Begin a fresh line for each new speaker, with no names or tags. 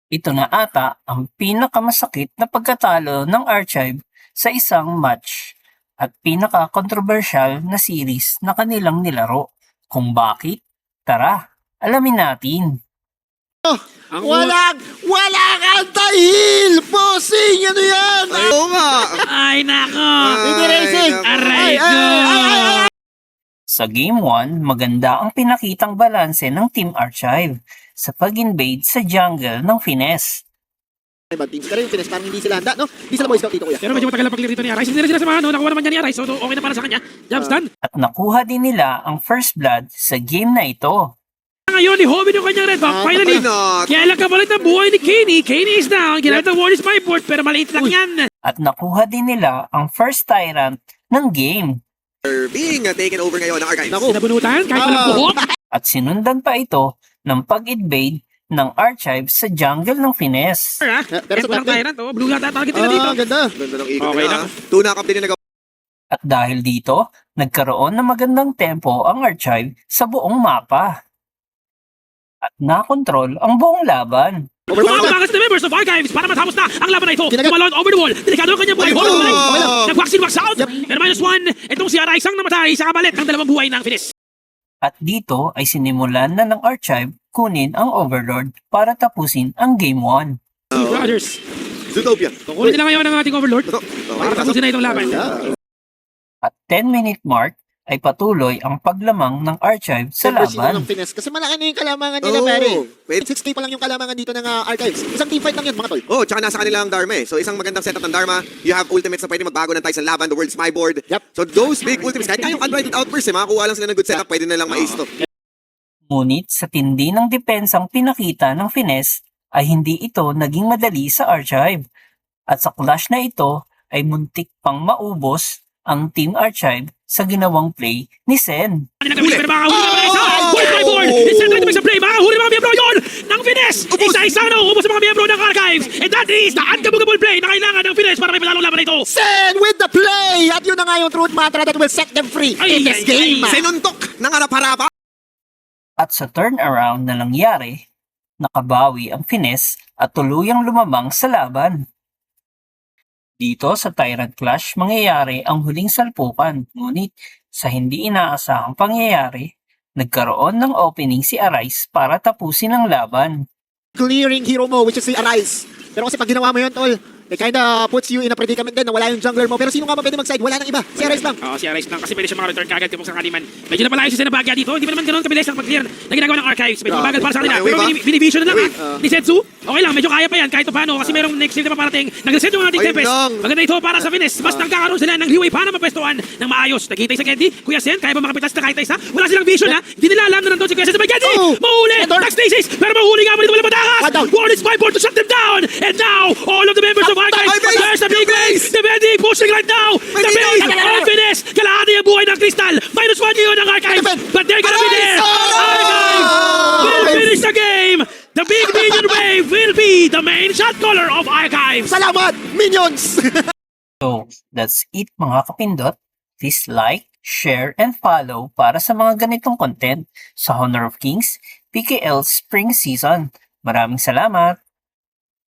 Ito na ata ang pinakamasakit na pagkatalo ng Archive sa isang match at pinaka-controversial na series na kanilang nilaro. Kung bakit? Tara, alamin natin.
Walang anti-heal! Bossing! Ano yan?
Oo nga.
Ay, nako!
Hindi racing!
Aray ko!
Sa Game 1, maganda ang pinakitang balanse ng Team Archive sa pag-invade sa jungle ng Finesse.
Bad teams ka rin, Finesse, parang hindi sila handa, no? Hindi sila Boy Scout dito, kuya.
Pero medyo matagal na paglaro dito ni Arise. Hindi na sila samahan, no? Nakuha naman niya ni Arise. So, okay na para sa kanya. Jobs done.
At nakuha din nila ang first blood sa game na ito.
Ngayon, ni-hobby yung kanyang red buff. Finally,
Why not?
kaya lang kapalit ng buhay ni Kenny. Kenny is down. Ginamit ang ward is my board, pero maliit lang yan.
At nakuha din nila ang first tyrant ng game.
Being taken over ngayon ng Archives.
Naku.
Sinabunutan, kahit walang buhok.
At sinundan pa ito ng pag-invade ng Archive sa jungle ng Finesse.
Ha?
Pero
Pero
sa
walang
top lane-
tyrant, oh. Blue lahat target nila dito.
Ganda.
Ganda ng ikot
Okay
nila.
lang.
Tuna cup din yung nagawa.
At dahil dito, nagkaroon ng magandang tempo ang Archive sa buong mapa. At nakontrol ang buong laban.
Kumakabakas na members of Archives para matapos na ang laban na ito.
Kinagat.
Tumalon over the wall. Delikado ang kanyang buhay. Hold on, nag-vaccine wax out.
Yep.
Pero -1. Itong si Arise ang namatay sa kabalit ng dalawang buhay ng Finis.
At dito ay sinimulan na ng Archive kunin ang Overlord para tapusin ang Game 1.
Brothers.
Zootopia.
Kukunin nila ngayon ang ating Overlord
Ito.
para tapusin na itong laban.
At 10-minute mark ay patuloy ang paglamang ng Archive sa laban.
ng Finesse. Kasi malaki na yung kalamangan nila, pare.
Wait.
6K pa lang yung kalamangan dito ng Archives. Isang teamfight lang yun, mga tol.
Oh, tsaka nasa kanila ang Dharma eh. So isang magandang setup ng Dharma. You have ultimates na pwede magbago ng tayo sa laban. The world's my board.
Yep.
So those big ultimates, kahit kayong unrighted outburst eh, makakuha lang sila ng good setup, pwede na lang ma-ace to.
Ngunit sa tindi ng depensang pinakita ng Finesse ay hindi ito naging madali sa Archive. At sa clash na ito ay muntik pang maubos ang Team Archive sa ginawang play ni Sen.
Huli! Pero makahuli naman isa! Huli by board! It's trying to make some play! Makahuli mga miyembro yun! Ng Finis! Isa-isa na ubos sa mga miyembro ng Archives! And that is the uncabugable play na kailangan ng Finis para may panalong laban na ito!
Sen with the play! At yun na nga yung truth mantra that will set them free in this game.
Sinuntok ng harap-harapa.
At sa turnaround na nangyari, nakabawi ang Finesse at tuluyang lumamang sa laban. Dito sa Tyrant Clash, mangyayari ang huling salpukan. Ngunit sa hindi inaasahang pangyayari, nagkaroon ng opening si Arise para tapusin ang laban.
Clearing hero mo, which is si Arise. Pero kasi pag ginawa mo yun, tol, it kinda puts you in a predicament din na wala yung jungler mo. Pero sino nga ba pwede mag-side? Wala nang iba. Si Arise lang.
Oo, si Arise lang kasi pwede siya maka-return kagad tipong sa kaliman. Medyo na pala yung na bagya dito. Hindi pa naman ganoon kabilis ang pag-clear na ginagawa ng Archives. Medyo mabagal para sa kanila. Pero binivision na lang ni Setsu. Okay lang, medyo kaya pa yan kahit paano kasi merong next game na paparating. Nag-reset yung ating
Ayun
Tempest.
lang.
Maganda ito para sa Finis. Mas nagkakaroon sila ng liway para mapwestuhan ng maayos. Naghihintay sa Gendy. Kuya Sen, kaya ba makapitas na kahit isa? Wala silang vision ha. Hindi nila alam na nandun si Kuya Sen sa may Gendy.
Oh!
Mahuli!
Endor!
Tax Stasis! Pero mahuli nga mo dito walang
One down.
matakas! Ward is my board to shut them down! And now, all of the members of Archives,
base!
there's the big base! Defending, pushing right now! The base of Finis! Kalahati ang buhay ng Crystal! -1 yun ang Archives! But they're gonna be there! Archives will finish the game! The big minion wave will be the main shot caller of Archives!
Salamat, minions!
So, that's it mga kapindot. Please like, share, and follow para sa mga ganitong content sa Honor of Kings PKL Spring Season. Maraming salamat!